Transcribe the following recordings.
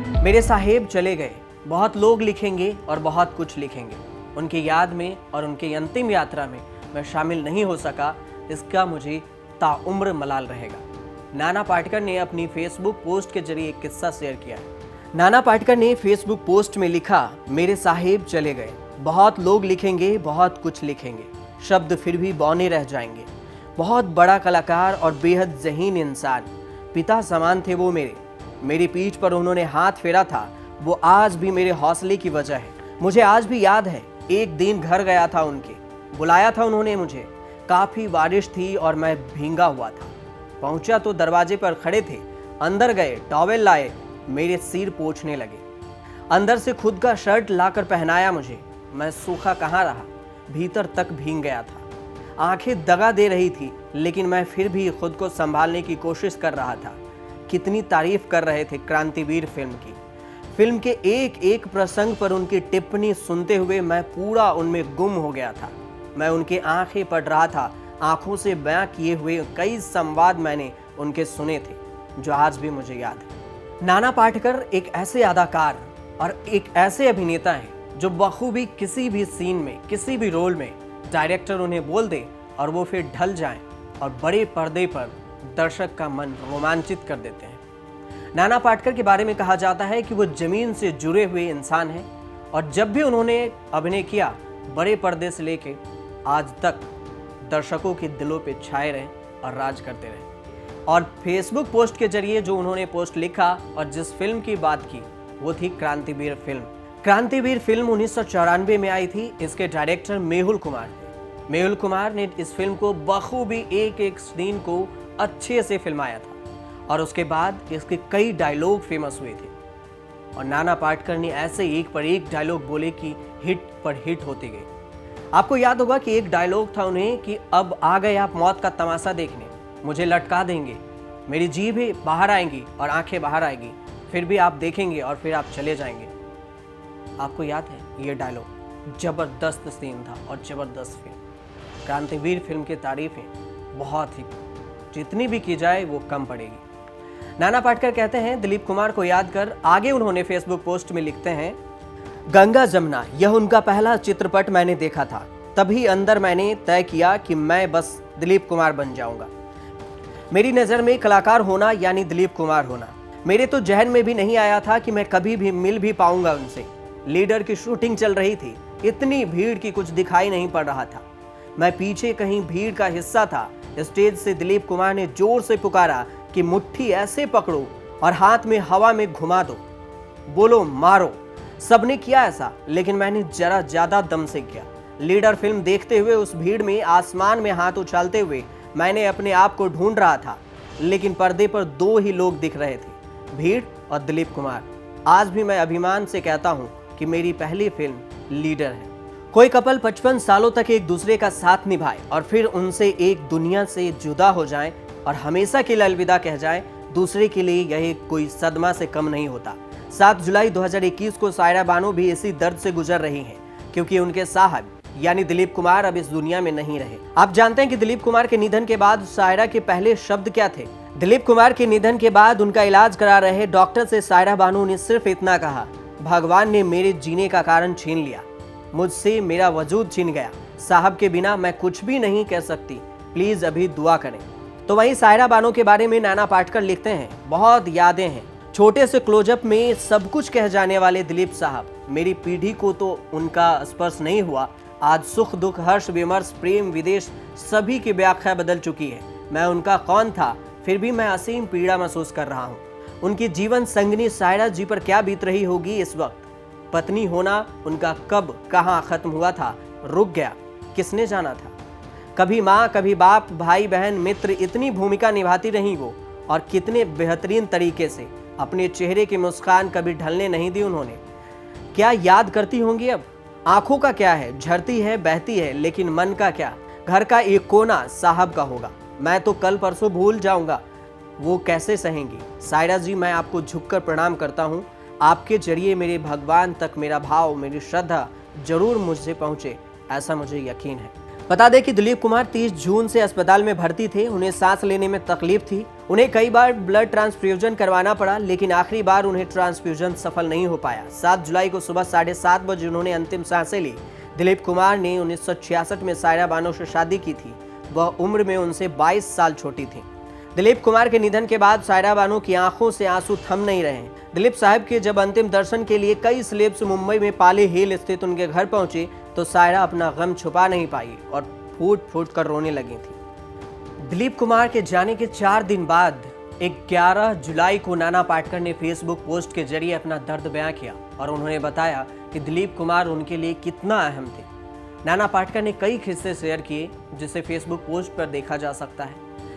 मेरे साहेब चले गए, बहुत लोग लिखेंगे और बहुत कुछ लिखेंगे। उनकी याद में और उनकी अंतिम यात्रा में मैं शामिल नहीं हो सका, इसका मुझे ताउम्र मलाल रहेगा। नाना पाटेकर ने अपनी फेसबुक पोस्ट के जरिए एक किस्सा शेयर किया है। नाना पाटेकर ने फेसबुक पोस्ट में लिखा, मेरे साहेब चले गए, बहुत लोग लिखेंगे, बहुत कुछ लिखेंगे, शब्द फिर भी बौने रह जाएंगे। बहुत बड़ा कलाकार और बेहद ज़हीन इंसान, पिता समान थे वो मेरी पीठ पर उन्होंने हाथ फेरा था, वो आज भी मेरे हौसले की वजह है। मुझे आज भी याद है, एक दिन घर गया था उनके, बुलाया था उन्होंने मुझे, काफ़ी बारिश थी और मैं भींगा हुआ था। पहुंचा तो दरवाजे पर खड़े थे, अंदर गए, टॉवेल लाए, मेरे सिर पोंछने लगे, अंदर से खुद का शर्ट लाकर पहनाया मुझे। मैं सूखा कहाँ रहा, भीतर तक भीग गया था। आंखें दगा दे रही थी, लेकिन मैं फिर भी खुद को संभालने की कोशिश कर रहा था। कितनी तारीफ कर रहे थे क्रांतिवीर फिल्म की। फिल्म के एक एक प्रसंग पर उनकी टिप्पणी सुनते हुए मैं पूरा उनमें गुम हो गया था। मैं उनकी आंखें पढ़ रहा था, आंखों से बयां किए हुए कई संवाद मैंने उनके सुने थे, जो आज भी मुझे याद है। नाना पाटेकर एक ऐसे अदाकार और एक ऐसे अभिनेता हैं जो बखूबी किसी भी सीन में, किसी भी रोल में डायरेक्टर उन्हें बोल दे और वो फिर ढल जाएं और बड़े पर्दे पर दर्शक का मन रोमांचित कर देते हैं। नाना पाटेकर के बारे में कहा जाता है कि वो जमीन से जुड़े हुए इंसान हैं और जब भी उन्होंने अभिनय किया, बड़े पर्दे से लेके आज तक दर्शकों के दिलों पे छाए रहे और राज करते रहे। और फेसबुक पोस्ट के जरिए जो उन्होंने पोस्ट लिखा और जिस फिल्म की बात की, वो थी क्रांतिवीर फिल्म। क्रांतिवीर फिल्म 1994 में आई थी। इसके डायरेक्टर मेहुल कुमार थे। मेहुल कुमार ने इस फिल्म को बखूबी एक एक सीन को अच्छे से फिल्माया था और उसके बाद इसके कई डायलॉग फेमस हुए थे और नाना पाटेकर ने ऐसे एक पर एक डायलॉग बोले कि हिट पर हिट होते गए। आपको याद होगा कि एक डायलॉग था उन्हें कि अब आ गए आप मौत का तमाशा देखने, मुझे लटका देंगे, मेरी जीभ बाहर आएंगी और आंखें बाहर आएगी, फिर भी आप देखेंगे और फिर आप चले जाएंगे। आपको याद है ये डायलॉग? जबरदस्त सीन था और जबरदस्त फिल्म। क्रांतिवीर फिल्म की तारीफें बहुत ही, जितनी भी की जाए वो कम पड़ेगी। नाना पाटेकर कहते हैं दिलीप कुमार को याद कर, आगे उन्होंने फेसबुक पोस्ट में लिखते हैं, गंगा जमुना यह उनका पहला चित्रपट मैंने देखा था, तभी अंदर मैंने तय किया कि मैं बस दिलीप कुमार बन जाऊंगा। मेरी नज़र में कलाकार होना यानी दिलीप कुमार होना। मेरे तो जहन में भी नहीं आया था कि मैं कभी भी मिल भी पाऊंगा उनसे। लीडर की शूटिंग चल रही थी, इतनी भीड़ की कुछ दिखाई नहीं पड़ रहा था। मैं पीछे कहीं भीड़ का हिस्सा था। स्टेज से दिलीप कुमार ने जोर से पुकारा कि मुट्ठी ऐसे पकड़ो और हाथ में हवा में घुमा दो, बोलो मारो। सबने किया ऐसा, लेकिन मैंने जरा ज्यादा दम से किया। लीडर फिल्म देखते हुए उस भीड़ में आसमान में हाथ उछालते हुए मैंने अपने आप को ढूंढ रहा था, लेकिन पर्दे पर दो ही लोग दिख रहे थे, भीड़ और दिलीप कुमार। आज भी मैं अभिमान से कहता हूं कि मेरी पहली फिल्म लीडर है। कोई कपल 55 सालों तक एक दूसरे का साथ निभाए और फिर उनसे एक दुनिया से जुदा हो जाएं और हमेशा के लिए अलविदा कह जाएं, दूसरे के लिए यह कोई सदमा से कम नहीं होता। 7 जुलाई 2021 को सायरा बानो भी इसी दर्द से गुजर रही हैं, क्योंकि उनके साहब यानी दिलीप कुमार अब इस दुनिया में नहीं रहे। आप जानते हैं कि दिलीप कुमार के निधन के बाद सायरा के पहले शब्द क्या थे? दिलीप कुमार के निधन के बाद उनका इलाज करा रहे डॉक्टर से सायरा बानो ने सिर्फ इतना कहा, भगवान ने मेरे जीने का कारण छीन लिया, मुझसे मेरा वजूद छीन गया, साहब के बिना मैं कुछ भी नहीं कह सकती, प्लीज अभी दुआ करें। तो वहीं सायरा बानो के बारे में नाना पाटेकर लिखते हैं, बहुत यादें हैं, छोटे से क्लोजअप में सब कुछ कह जाने वाले दिलीप साहब। मेरी पीढ़ी को तो उनका स्पर्श नहीं हुआ, आज सुख दुख हर्ष विमर्श प्रेम विदेश सभी की व्याख्या बदल चुकी है। मैं उनका कौन था, फिर भी मैं असीम पीड़ा महसूस कर रहा हूँ। उनकी जीवन संगनी सायरा जी पर क्या बीत रही होगी इस वक्त? पत्नी होना उनका कब कहाँ खत्म हुआ था, रुक गया, किसने जाना था? कभी माँ, कभी बाप, भाई बहन, मित्र, इतनी भूमिका निभाती रही वो, और कितने बेहतरीन तरीके से अपने चेहरे की मुस्कान कभी ढलने नहीं दी उन्होंने। क्या याद करती होंगी अब? आंखों का क्या है, झरती है, बहती है, लेकिन मन का क्या? घर का एक कोना साहब का होगा, मैं तो कल परसों भूल जाऊंगा, वो कैसे सहेंगी? सायरा जी, मैं आपको झुककर प्रणाम करता हूँ। आपके जरिए मेरे भगवान तक मेरा भाव, मेरी श्रद्धा जरूर मुझसे पहुँचे, ऐसा मुझे यकीन है। बता दें कि दिलीप कुमार 30 जून से अस्पताल में भर्ती थे। उन्हें सांस लेने में तकलीफ थी उन्हें कई बार ब्लड ट्रांसफ्यूजन करवाना पड़ा, लेकिन आखिरी बार उन्हें ट्रांसफ्यूजन सफल नहीं हो पाया। 7 जुलाई को सुबह 7:30 बजे उन्होंने अंतिम सांसें ली। दिलीप कुमार ने 1966 में सायरा बानो से शादी की थी। वह उम्र में उनसे 22 साल छोटी थी। दिलीप कुमार के निधन के बाद सायरा बानो की आंखों से आंसू थम नहीं रहे। दिलीप साहब के जब अंतिम दर्शन के लिए कई सेलेब्स मुंबई में पाले हिल स्थित उनके घर पहुंचे तो सायरा अपना गम छुपा नहीं पाई और फूट फूट कर रोने लगी थी। दिलीप कुमार के जाने के 4 दिन बाद 11 जुलाई को नाना पाटेकर ने फेसबुक पोस्ट के जरिए अपना दर्द बयां किया और उन्होंने बताया कि दिलीप कुमार उनके लिए कितना अहम थे। नाना पाटेकर ने कई किस्से शेयर किए जिसे फेसबुक पोस्ट पर देखा जा सकता है,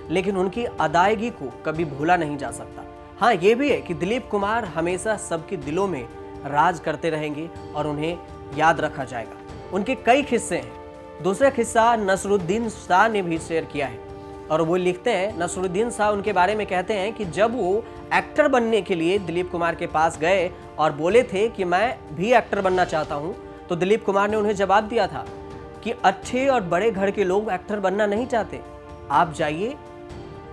लेकिन उनकी अदायगी को कभी भूला नहीं जा सकता। हाँ, ये भी है कि दिलीप कुमार हमेशा सबके दिलों में राज करते रहेंगे और उन्हें याद रखा जाएगा। उनके कई किस्से हैं। दूसरा किस्सा नसरुद्दीन शाह ने भी शेयर किया है और वो लिखते हैं, नसरुद्दीन शाह उनके बारे में कहते हैं कि जब वो एक्टर बनने के लिए दिलीप कुमार के पास गए और बोले थे कि मैं भी एक्टर बनना चाहता हूँ, तो दिलीप कुमार ने उन्हें जवाब दिया था कि अच्छे और बड़े घर के लोग एक्टर बनना नहीं चाहते, आप जाइए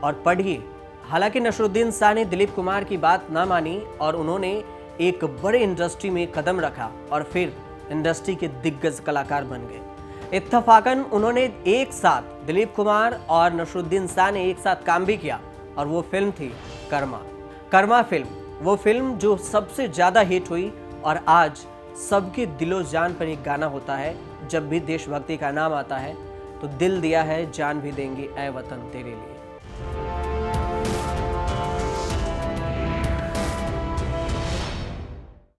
और पढ़िए। हालांकि नसरुद्दीन शाह ने दिलीप कुमार की बात ना मानी और उन्होंने एक बड़े इंडस्ट्री में कदम रखा और फिर इंडस्ट्री के दिग्गज कलाकार बन गए। इत्तफाकन उन्होंने एक साथ, दिलीप कुमार और नसरुद्दीन शाह ने एक साथ काम भी किया और वो फिल्म थी कर्मा। कर्मा फिल्म, वो फिल्म जो सबसे ज्यादा हिट हुई और आज सबके दिलो जान पर एक गाना होता है, जब भी देशभक्ति का नाम आता है तो दिल दिया है जान भी देंगे ऐ वतन तेरे लिए।